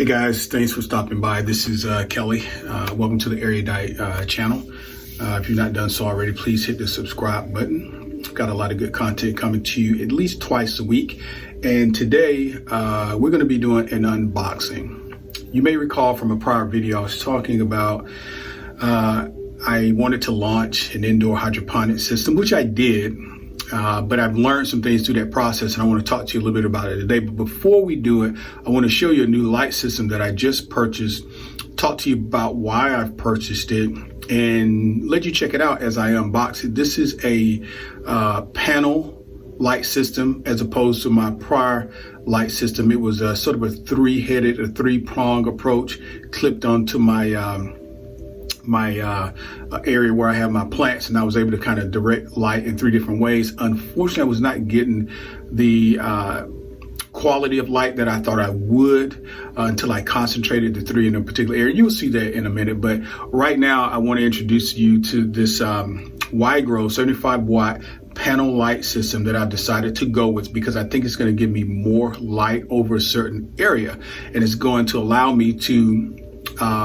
Hey guys, thanks for stopping by. This is Kelly. Welcome to the Erudite channel. If you've not done so already, please hit the subscribe button. Got a lot of good content coming to you at least twice a week. And today we're going to be doing an unboxing. You may recall from a prior video I was talking about I wanted to launch an indoor hydroponic system, which I did. But I've learned some things through that process, and I want to talk to you a little bit about it today. But before we do it, I want to show you a new light system that I just purchased, talk to you about why I've purchased it, and let you check it out as I unbox it. This is a panel light system as opposed to my prior light system. It was a sort of a three-headed, a three-prong approach clipped onto my area where I have my plants, and I was able to kind of direct light in three different ways. Unfortunately, I was not getting the quality of light that I thought I would until I concentrated the three in a particular area. You'll see that in a minute, but right now I want to introduce you to this YGrow 75 watt panel light system that I've decided to go with because I think it's going to give me more light over a certain area, and it's going to allow me to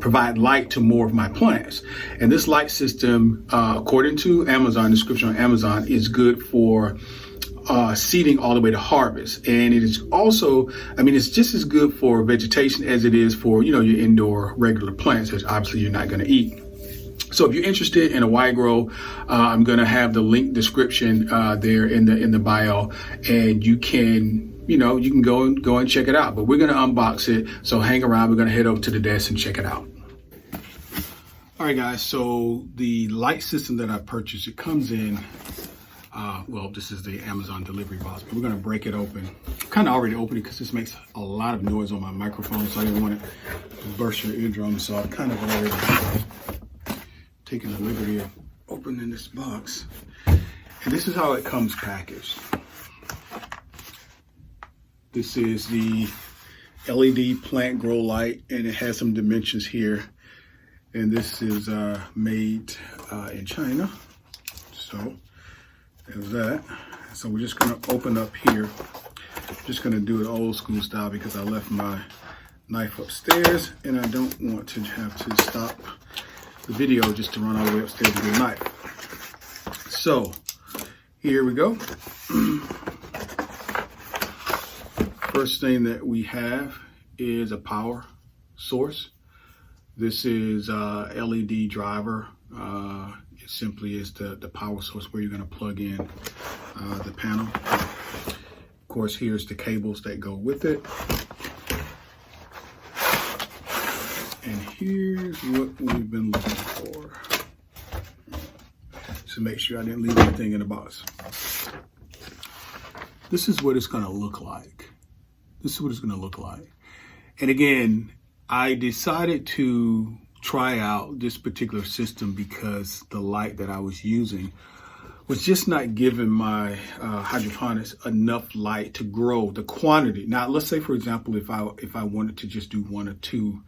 provide light to more of my plants. And this light system, according to Amazon, description on Amazon, is good for seeding all the way to harvest. And it is also, I mean, it's just as good for vegetation as it is for, your indoor regular plants, which obviously you're not going to eat. So if you're interested in a YGrow, I'm going to have the link description there in the bio, and you can you can go and check it out. But we're going to unbox it, so hang around. We're going to head over to the desk and check it out. All right, guys. So the light system that I purchased, it comes in. Well, this is the Amazon delivery box, but we're going to break it open. Kind of already opened it because this makes a lot of noise on my microphone, so I didn't want to burst your eardrums. So I've kind of already taken the liberty of opening this box. And this is how it comes packaged. This is the LED plant grow light, and it has some dimensions here. And this is made in China. So there's that. So we're just gonna open up here. Just gonna do it old school style because I left my knife upstairs, and I don't want to have to stop the video just to run all the way upstairs to get a knife. So here we go. First thing that we have is a power source. This is LED driver. It simply is the power source where you're going to plug in the panel. Of course, here's the cables that go with it. And here's what we've been looking for. So make sure I didn't leave anything in the box. This is what it's going to look like. This is what it's going to look like. And again, I decided to try out this particular system because the light that I was using was just not giving my hydroponics enough light to grow the quantity. Now, let's say, for example, if I wanted to just do one or two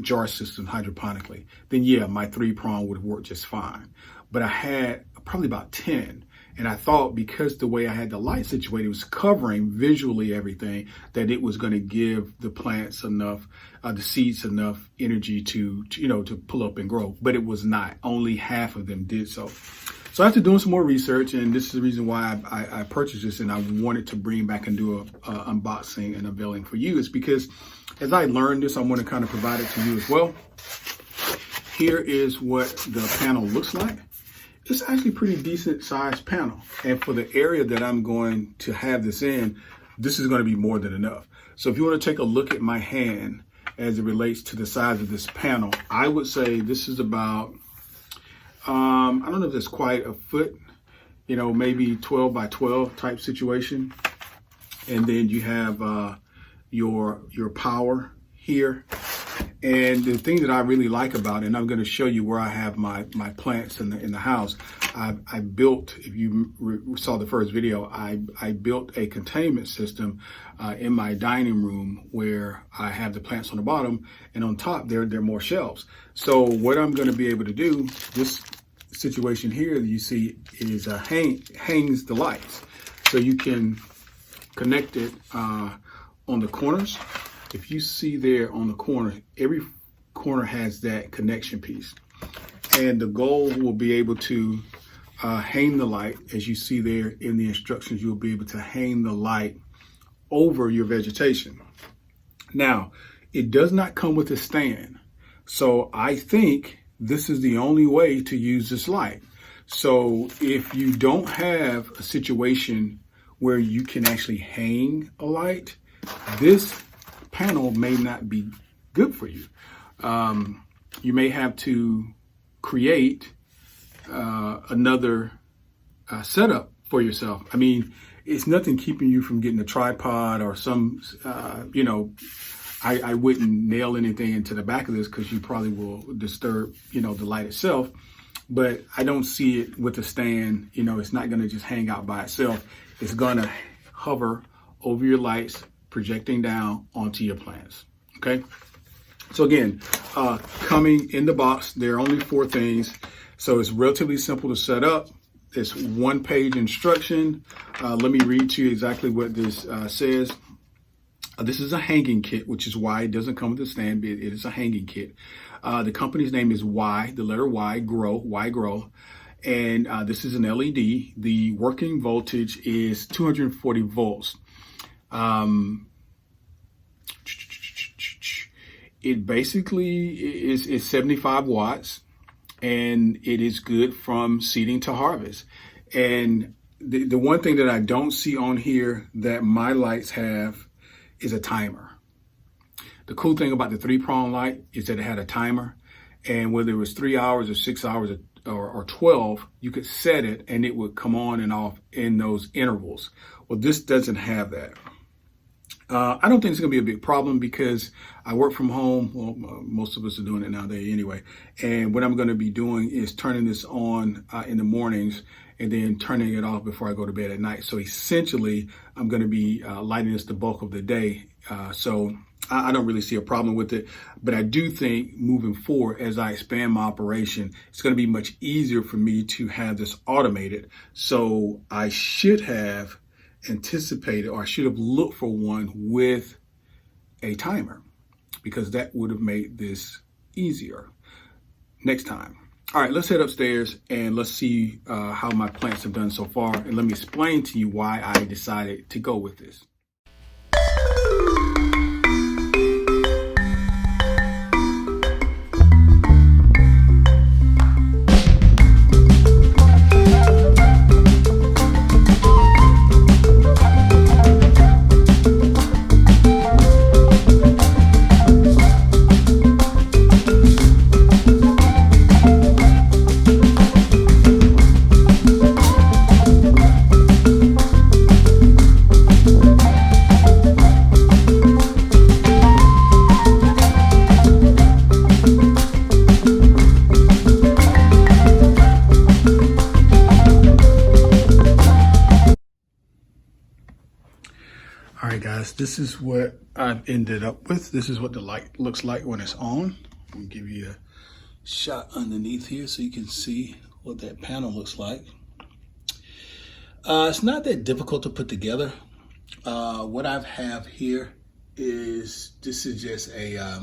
jar system hydroponically, then yeah, my three-prong would have worked just fine. But I had probably about 10. And I thought because the way I had the light situated, it was covering visually everything, that it was going to give the plants enough, the seeds enough energy to pull up and grow. But it was not. Only half of them did so. So after doing some more research, and this is the reason why I purchased this, and I wanted to bring back and do a unboxing and unveiling for you, is because as I learned this, I want to kind of provide it to you as well. Here is what the panel looks like. It's actually a pretty decent sized panel. And for the area that I'm going to have this in, this is going to be more than enough. So if you want to take a look at my hand as it relates to the size of this panel, I would say this is about, I don't know if it's quite a foot, maybe 12 by 12 type situation. And then you have your power here. And the thing that I really like about it, and I'm going to show you where I have my plants in the house. I built, if you saw the first video, I built a containment system in my dining room where I have the plants on the bottom, and on top there are more shelves. So what I'm going to be able to do, this situation here that you see is hangs the lights, so you can connect it on the corners if you see there on the corner, every corner has that connection piece. And the goal will be able to hang the light. As you see there in the instructions, you'll be able to hang the light over your vegetation. Now, it does not come with a stand. So I think this is the only way to use this light. So if you don't have a situation where you can actually hang a light, this panel may not be good for you. You may have to create another setup for yourself. I mean, it's nothing keeping you from getting a tripod or some, I wouldn't nail anything into the back of this because you probably will disturb, the light itself. But I don't see it with a stand. It's not going to just hang out by itself. It's going to hover over your lights, projecting down onto your plants. Okay. So again, coming in the box, there are only 4 things. So it's relatively simple to set up. It's 1-page instruction. Let me read to you exactly what this says. This is a hanging kit, which is why it doesn't come with a stand. It is a hanging kit. The company's name is the letter YGrow. And this is an LED. The working voltage is 240 volts. It basically is 75 watts, and it is good from seeding to harvest. And the one thing that I don't see on here that my lights have is a timer. The cool thing about the 3-prong light is that it had a timer, and whether it was 3 hours or 6 hours or 12, you could set it and it would come on and off in those intervals. Well, this doesn't have that. I don't think it's going to be a big problem because I work from home. Well, most of us are doing it nowadays anyway. And what I'm going to be doing is turning this on in the mornings and then turning it off before I go to bed at night. So essentially, I'm going to be lighting this the bulk of the day. So I don't really see a problem with it. But I do think moving forward, as I expand my operation, it's going to be much easier for me to have this automated. So I should have anticipated, or I should have looked for one with a timer, because that would have made this easier next time. All right, let's head upstairs and let's see how my plants have done so far. And let me explain to you why I decided to go with this. All right, guys, this is what I've ended up with. This is what the light looks like when it's on. I'll give you a shot underneath here so you can see what that panel looks like. It's not that difficult to put together. What I have here is, this is just a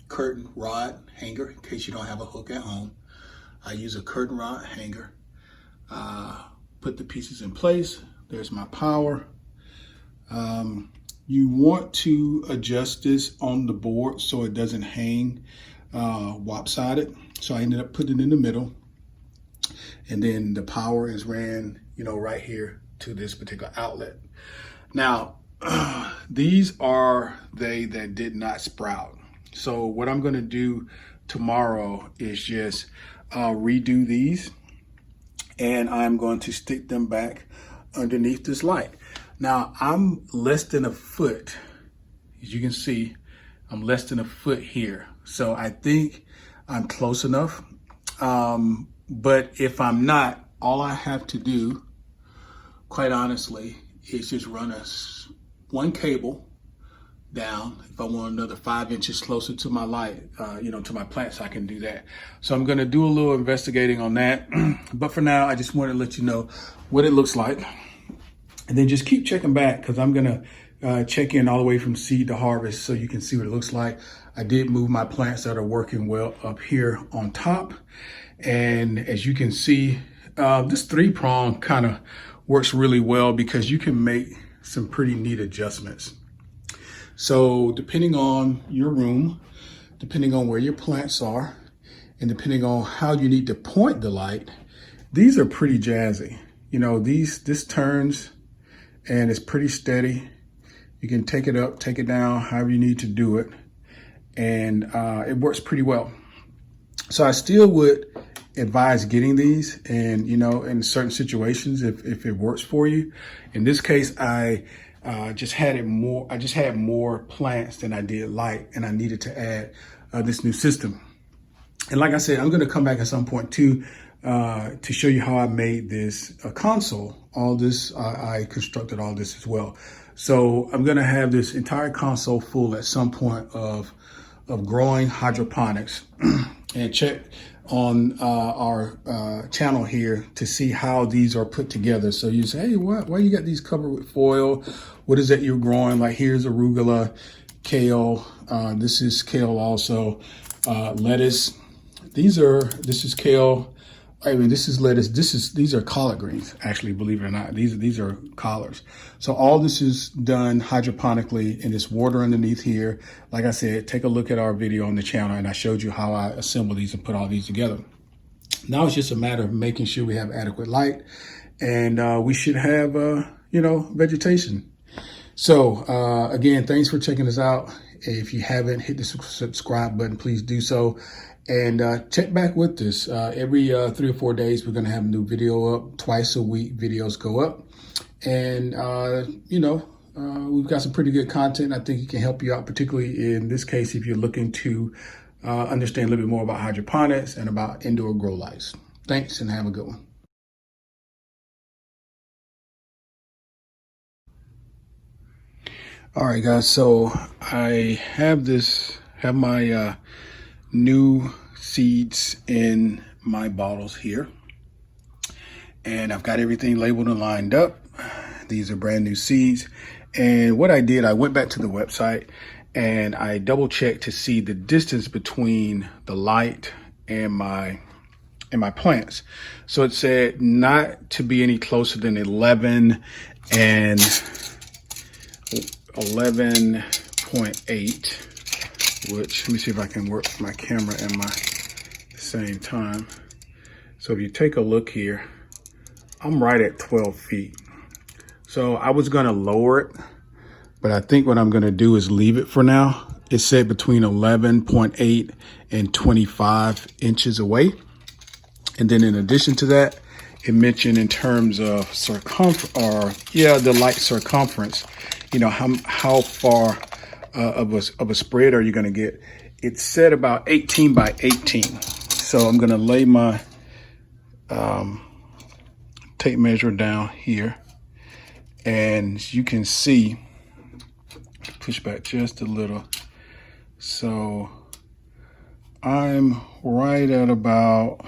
curtain rod hanger in case you don't have a hook at home. I use a curtain rod hanger. Put the pieces in place. There's my power. You want to adjust this on the board so it doesn't hang lopsided. So I ended up putting it in the middle, and then the power is ran, right here to this particular outlet. Now, these are they that did not sprout. So what I'm going to do tomorrow is just redo these, and I'm going to stick them back underneath this light. Now, I'm less than a foot. As you can see, I'm less than a foot here. So I think I'm close enough. But if I'm not, all I have to do, quite honestly, is just run one cable down. If I want another 5 inches closer to my light, to my plants, I can do that. So I'm going to do a little investigating on that. But for now, I just want to let you know what it looks like. And then just keep checking back, because I'm going to check in all the way from seed to harvest so you can see what it looks like. I did move my plants that are working well up here on top. And as you can see, this 3-prong kind of works really well because you can make some pretty neat adjustments. So depending on your room, depending on where your plants are, and depending on how you need to point the light, these are pretty jazzy. You know, this turns and it's pretty steady. You can take it up, take it down, however you need to do it. And it works pretty well. So I still would advise getting these, and you know, in certain situations, if it works for you. In this case, I just had more plants than I did light, and I needed to add this new system. And like I said, I'm going to come back at some point too to show you how I made this console. All this, I constructed all this as well. So I'm going to have this entire console full at some point of growing hydroponics. And check on our channel here to see how these are put together. So you say, hey, why you got these covered with foil? What is that you're growing? Like here's arugula, kale. This is kale also. Lettuce. This is kale. I mean, this is lettuce. These are collard greens, actually, believe it or not. These are collards. So all this is done hydroponically, and it's water underneath here. Like I said, take a look at our video on the channel, and I showed you how I assemble these and put all these together. Now it's just a matter of making sure we have adequate light, and we should have, you know, vegetation. So again, thanks for checking us out. If you haven't hit the subscribe button, please do so. And check back with us. Every 3 or 4 days, we're going to have a new video up. Twice a week, videos go up. And, you know, we've got some pretty good content. I think it can help you out, particularly in this case, if you're looking to understand a little bit more about hydroponics and about indoor grow lights. Thanks, and have a good one. All right, guys. So I have my new seeds in my bottles here, and I've got everything labeled and lined up. These are brand new seeds, and what I did, I went back to the website and I double checked to see the distance between the light and my plants. So it said not to be any closer than 11 and 11.8, which, let me see if I can work my camera at my same time. So if you take a look here, I'm right at 12 feet. So I was gonna lower it, but I think what I'm gonna do is leave it for now. It said between 11.8 and 25 inches away. And then in addition to that, it mentioned in terms of the light circumference, you know, how far of a spread are you going to get? It said about 18 by 18. So I'm going to lay my tape measure down here, and you can see, push back just a little. So I'm right at about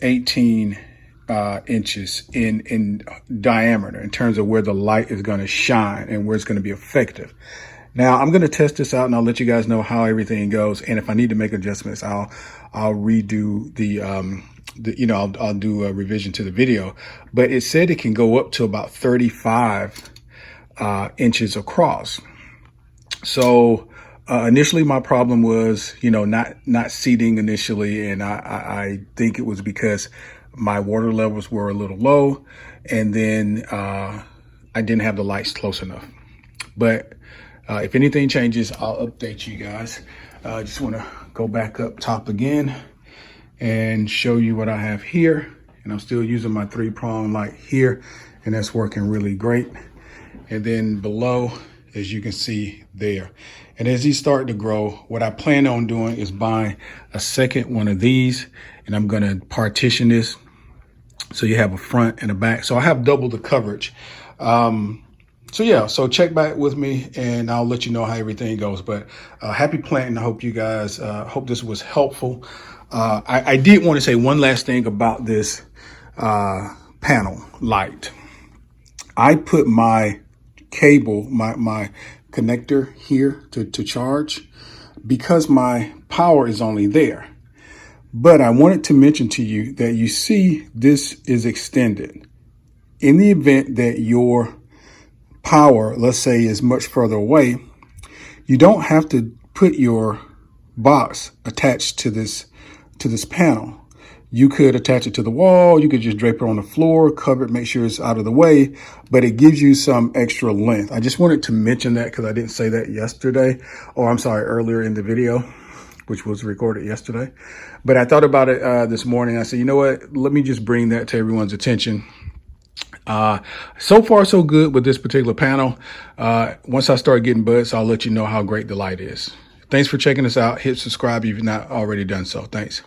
18 inches in diameter in terms of where the light is going to shine and where it's going to be effective. Now I'm going to test this out, and I'll let you guys know how everything goes. And if I need to make adjustments, I'll redo I'll do a revision to the video. But it said it can go up to about 35 inches across. So initially my problem was, you know, not seeding initially, and I think it was because my water levels were a little low, and then I didn't have the lights close enough. But if anything changes, I'll update you guys. I just want to go back up top again and show you what I have here. And I'm still using my 3-prong light here, and that's working really great. And then below, as you can see there. And as these start to grow, what I plan on doing is buying a second one of these, and I'm going to partition this so you have a front and a back. So I have double the coverage. So yeah, so check back with me and I'll let you know how everything goes. But happy planting. I hope you guys, hope this was helpful. I did want to say one last thing about this panel light. I put my cable, my connector here to charge, because my power is only there. But I wanted to mention to you that you see this is extended. In the event that your power, let's say, is much further away, you don't have to put your box attached to this panel. You could attach it to the wall. You could just drape it on the floor, cover it, make sure it's out of the way, but it gives you some extra length. I just wanted to mention that because I didn't say that yesterday, or I'm sorry, earlier in the video, which was recorded yesterday. But I thought about it this morning. I said, you know what? Let me just bring that to everyone's attention. So far, so good with this particular panel. Once I start getting buzz, I'll let you know how great the light is. Thanks for checking us out. Hit subscribe if you've not already done so. Thanks.